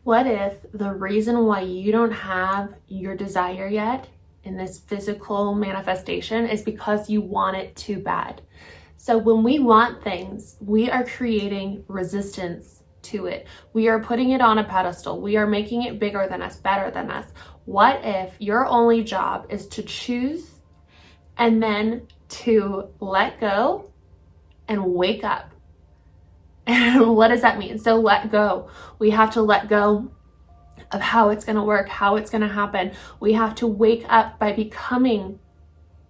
What if the reason why you don't have your desire yet in this physical manifestation is because you want it too bad? So when we want things, we are creating resistance to it. We are putting it on a pedestal. We are making it bigger than us, better than us. What if your only job is to choose and then to let go and wake up? And what does that mean? So let go. We have to let go of how it's going to work, how it's going to happen. We have to wake up by becoming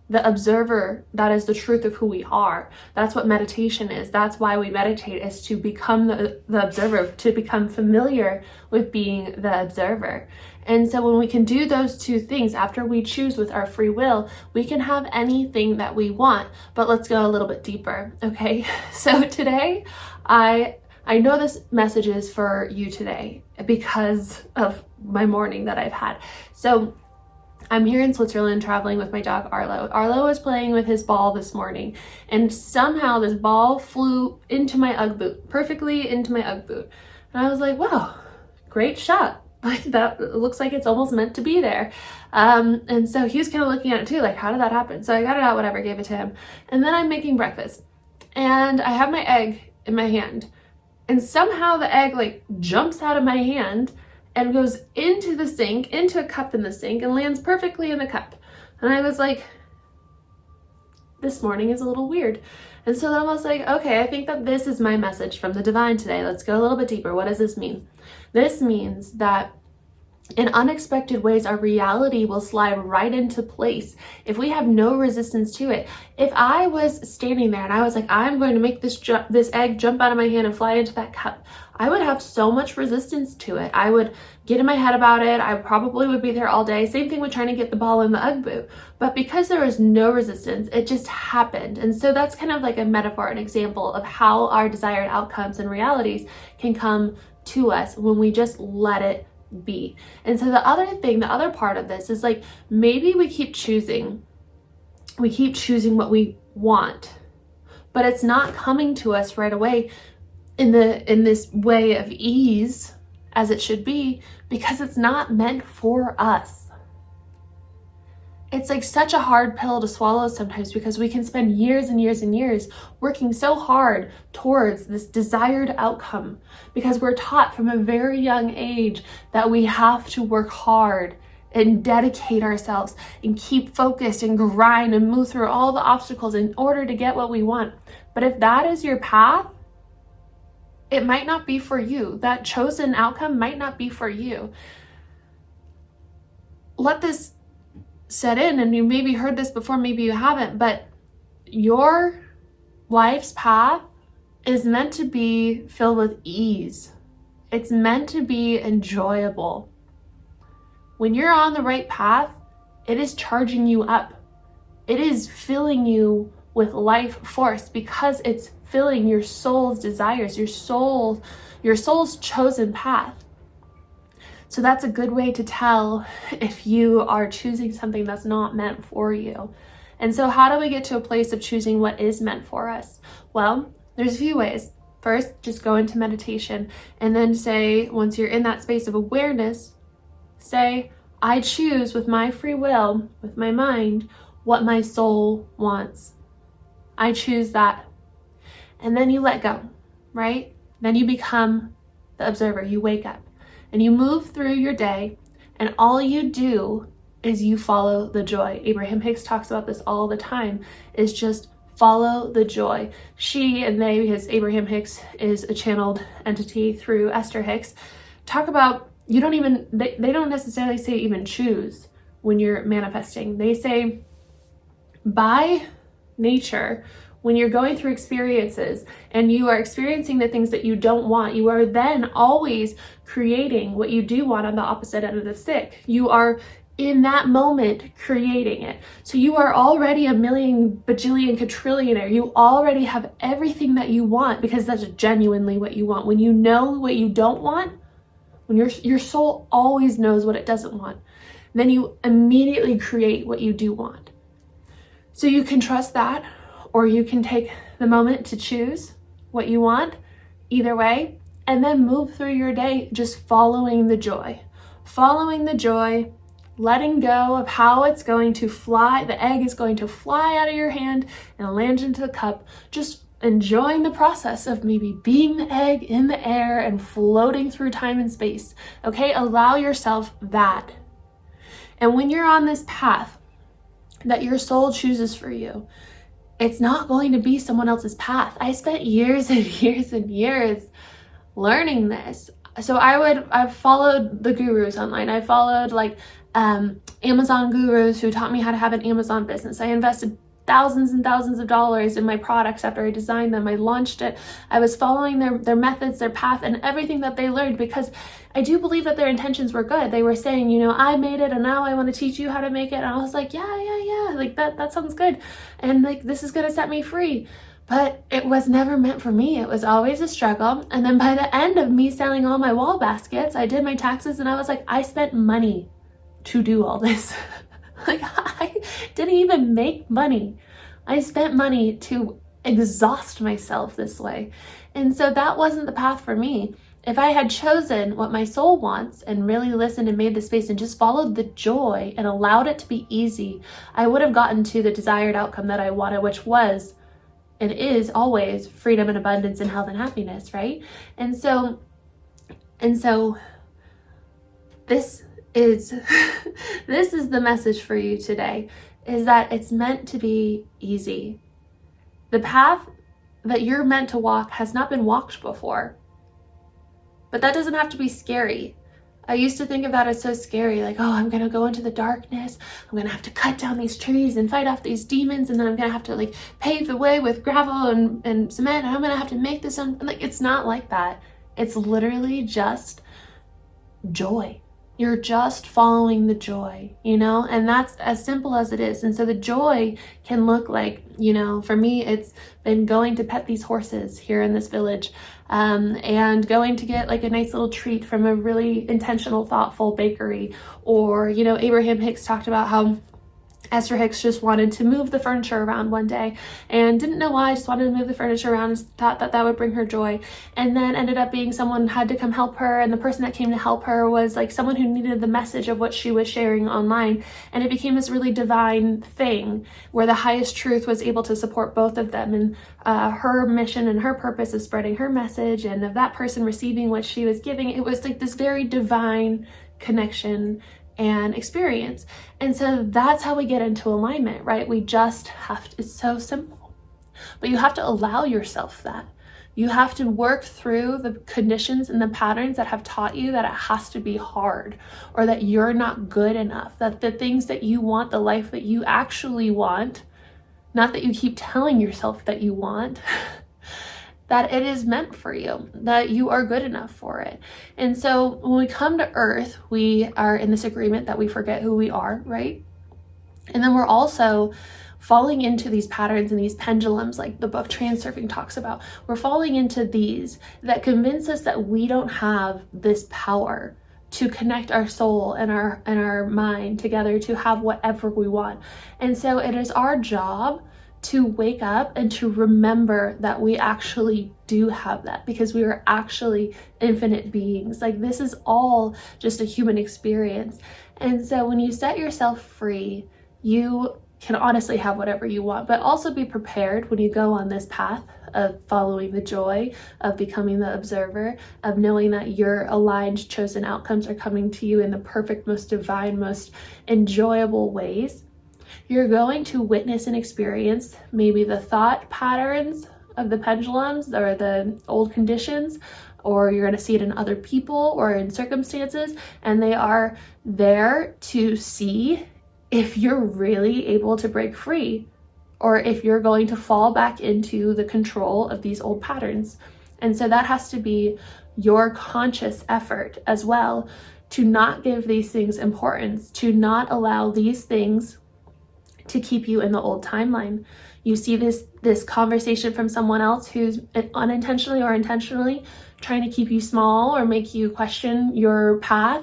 the observer that is the truth of who we are. That's what meditation is. That's why we meditate, is to become the observer, to become familiar with being the observer. And so when we can do those two things, after we choose with our free will, we can have anything that we want. But let's go a little bit deeper, okay? So today, I know this message is for you today because of my morning that I've had. So I'm here in Switzerland traveling with my dog Arlo. Arlo was playing with his ball this morning, and somehow this ball flew into my Ugg boot, perfectly into my Ugg boot. And I was like, wow, great shot. Like, that looks like it's almost meant to be there. And so he was kind of looking at it too, like, how did that happen? So I got it out, whatever, gave it to him. And then I'm making breakfast and I have my egg in my hand, and somehow the egg like jumps out of my hand and goes into the sink, into a cup in the sink, and lands perfectly in the cup. And I was like, this morning is a little weird. And so then I was like, okay, I think that this is my message from the divine today. Let's go a little bit deeper. What does this mean? This means that in unexpected ways, our reality will slide right into place if we have no resistance to it. If I was standing there and I was like, I'm going to make this egg jump out of my hand and fly into that cup, I would have so much resistance to it. I would get in my head about it. I probably would be there all day. Same thing with trying to get the ball in the Ugg boot. But because there was no resistance, it just happened. And so that's kind of like a metaphor, an example of how our desired outcomes and realities can come to us when we just let it be. And so the other part of this is like, maybe we keep choosing what we want, but it's not coming to us right away in this way of ease as it should be, because it's not meant for us. It's like such a hard pill to swallow sometimes, because we can spend years and years and years working so hard towards this desired outcome, because we're taught from a very young age that we have to work hard and dedicate ourselves and keep focused and grind and move through all the obstacles in order to get what we want. But if that is your path, it might not be for you. That chosen outcome might not be for you. Let this set in, and you maybe heard this before, maybe you haven't, but your life's path is meant to be filled with ease. It's meant to be enjoyable. When you're on the right path, it is charging you up. It is filling you with life force, because it's filling your soul's desires, your soul's chosen path. So that's a good way to tell if you are choosing something that's not meant for you. And so how do we get to a place of choosing what is meant for us? Well, there's a few ways. First, just go into meditation, and then say, once you're in that space of awareness, say, I choose with my free will, with my mind, what my soul wants. I choose that. And then you let go, right? Then you become the observer. You wake up and you move through your day, and all you do is you follow the joy. Abraham Hicks talks about this all the time, is just follow the joy. She and they, because Abraham Hicks is a channeled entity through Esther Hicks, talk about they don't necessarily say even choose when you're manifesting. They say by nature, when you're going through experiences and you are experiencing the things that you don't want, you are then always creating what you do want on the opposite end of the stick. You are in that moment creating it. So you are already a million, bajillion, quadrillionaire. You already have everything that you want, because that's genuinely what you want. When you know what you don't want, when your soul always knows what it doesn't want, then you immediately create what you do want. So you can trust that, or you can take the moment to choose what you want. Either way, and then move through your day just following the joy. Following the joy, letting go of how it's going to fly. The egg is going to fly out of your hand and land into the cup. Just enjoying the process of maybe being the egg in the air and floating through time and space. Okay, allow yourself that. And when you're on this path that your soul chooses for you, it's not going to be someone else's path. I spent years and years and years learning this. So I've followed the gurus online. I followed like Amazon gurus who taught me how to have an Amazon business. I invested thousands and thousands of dollars in my products after I designed them. I launched it. I was following their methods, their path, and everything that they learned, because I do believe that their intentions were good. They were saying, you know, I made it and now I want to teach you how to make it. And I was like, yeah, like that sounds good. And like, this is going to set me free. But it was never meant for me. It was always a struggle. And then by the end of me selling all my wall baskets, I did my taxes and I was like, I spent money to do all this. Like, I didn't even make money. I spent money to exhaust myself this way. And so that wasn't the path for me. If I had chosen what my soul wants and really listened and made the space and just followed the joy and allowed it to be easy, I would have gotten to the desired outcome that I wanted, which was and is always freedom and abundance and health and happiness, right? And so this is the message for you today, is that it's meant to be easy. The path that you're meant to walk has not been walked before, but that doesn't have to be scary. I used to think of that as so scary, like, oh, I'm gonna go into the darkness, I'm gonna have to cut down these trees and fight off these demons, and then I'm gonna have to like pave the way with gravel and cement, and I'm gonna have to make this, and like, it's not like that. It's literally just joy. You're just following the joy, you know, and that's as simple as it is. And so the joy can look like, you know, for me, it's been going to pet these horses here in this village, and going to get like a nice little treat from a really intentional, thoughtful bakery. Or, you know, Abraham Hicks talked about how Esther Hicks just wanted to move the furniture around one day and didn't know why, just wanted to move the furniture around and thought that that would bring her joy. And then ended up being someone had to come help her, and the person that came to help her was like someone who needed the message of what she was sharing online. And it became this really divine thing where the highest truth was able to support both of them, and her mission and her purpose of spreading her message, and of that person receiving what she was giving. It was like this very divine connection and experience. And so that's how we get into alignment, right? We just have to, it's so simple, but you have to allow yourself that. You have to work through the conditions and the patterns that have taught you that it has to be hard, or that you're not good enough, that the things that you want, the life that you actually want, not that you keep telling yourself that you want, that it is meant for you, that you are good enough for it. And so when we come to earth, we are in this agreement that we forget who we are, right? And then we're also falling into these patterns and these pendulums, like the book Transurfing talks about. We're falling into these that convince us that we don't have this power to connect our soul and our mind together to have whatever we want. And so it is our job to wake up and to remember that we actually do have that, because we are actually infinite beings. Like, this is all just a human experience. And so when you set yourself free, you can honestly have whatever you want, but also be prepared when you go on this path of following the joy, of becoming the observer, of knowing that your aligned, chosen outcomes are coming to you in the perfect, most divine, most enjoyable ways. You're going to witness and experience maybe the thought patterns of the pendulums or the old conditions, or you're going to see it in other people or in circumstances, and they are there to see if you're really able to break free, or if you're going to fall back into the control of these old patterns. And so that has to be your conscious effort as well, to not give these things importance, to not allow these things to keep you in the old timeline. You see this conversation from someone else who's unintentionally or intentionally trying to keep you small or make you question your path.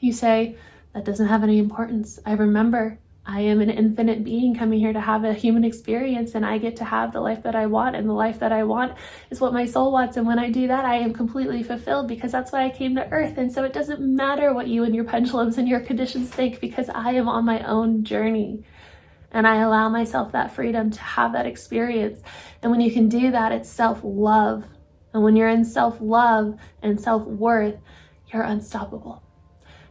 You say, that doesn't have any importance. I remember I am an infinite being coming here to have a human experience, and I get to have the life that I want, and the life that I want is what my soul wants. And when I do that, I am completely fulfilled, because that's why I came to earth. And so it doesn't matter what you and your pendulums and your conditions think, because I am on my own journey. And I allow myself that freedom to have that experience. And when you can do that, it's self-love. And when you're in self-love and self-worth, you're unstoppable.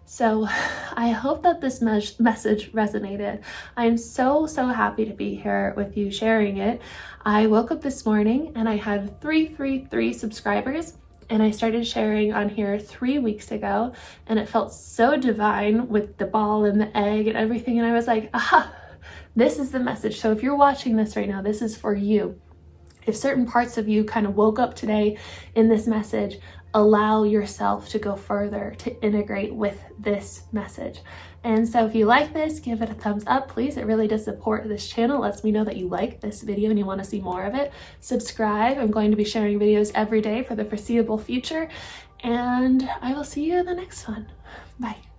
So I hope that this message resonated. I am so happy to be here with you sharing it. I woke up this morning and I had 333 subscribers, and I started sharing on here 3 weeks ago, and it felt so divine with the ball and the egg and everything. And I was like, aha, this is the message. So if you're watching this right now, this is for you. If certain parts of you kind of woke up today in this message, allow yourself to go further, to integrate with this message. And so if you like this, give it a thumbs up, please. It really does support this channel. It lets me know that you like this video and you want to see more of it. Subscribe. I'm going to be sharing videos every day for the foreseeable future. And I will see you in the next one. Bye.